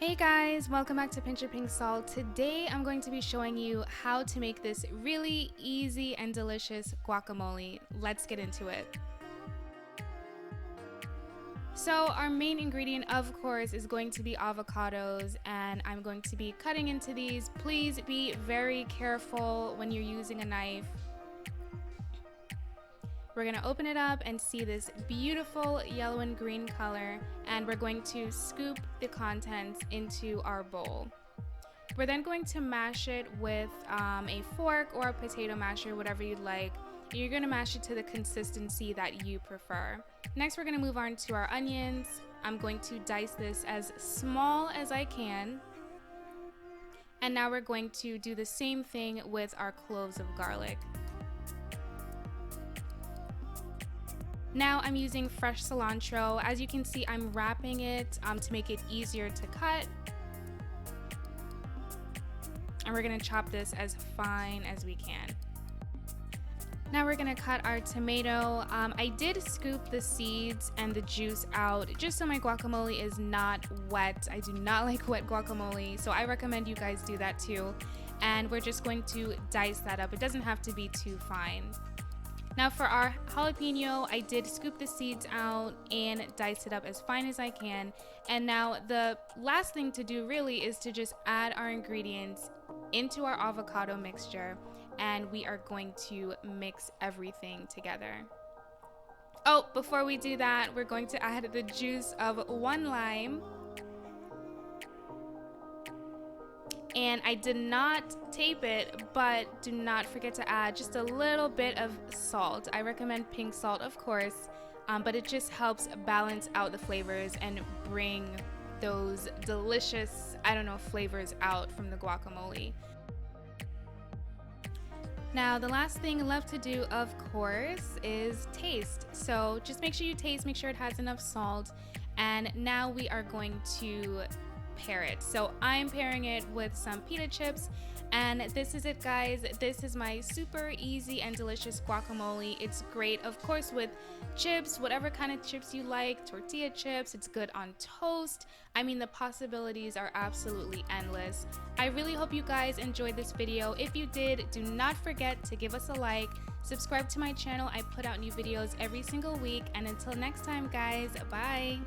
Hey guys, welcome back to Pinch of Pink Salt. Today I'm going to be showing you how to make this really easy and delicious guacamole. Let's get into it. So our main ingredient, of course, is going to be avocados, and I'm going to be cutting into these. Please be very careful when you're using a knife. We're going to open it up and see this beautiful yellow and green color, and we're going to scoop the contents into our bowl. We're then going to mash it with a fork or a potato masher, whatever you'd like. You're going to mash it to the consistency that you prefer. Next, we're going to move on to our onions. I'm going to dice this as small as I can. And now we're going to do the same thing with our cloves of garlic. Now I'm using fresh cilantro. As you can see, I'm wrapping it to make it easier to cut. And we're gonna chop this as fine as we can. Now we're gonna cut our tomato. I did scoop the seeds and the juice out just so my guacamole is not wet. I do not like wet guacamole, so I recommend you guys do that too. And we're just going to dice that up. It doesn't have to be too fine. Now for our jalapeno, I did scoop the seeds out and dice it up as fine as I can. And now the last thing to do really is to just add our ingredients into our avocado mixture, and we are going to mix everything together. Oh, before we do that, we're going to add the juice of 1 lime. And I did not tape it, but do not forget to add just a little bit of salt. I recommend pink salt, of course, but it just helps balance out the flavors and bring those delicious, flavors out from the guacamole. Now, the last thing left to do, of course, is taste. So just make sure you taste, make sure it has enough salt. And now we are going to pair it. So I'm pairing it with some pita chips, and this is it, guys. This is my super easy and delicious guacamole. It's great, of course, with chips, whatever kind of chips you like, tortilla chips. It's good on toast. I mean, the possibilities are absolutely endless. I really hope you guys enjoyed this video. If you did, do not forget to give us a like, subscribe to my channel. I put out new videos every single week, and until next time, guys, bye.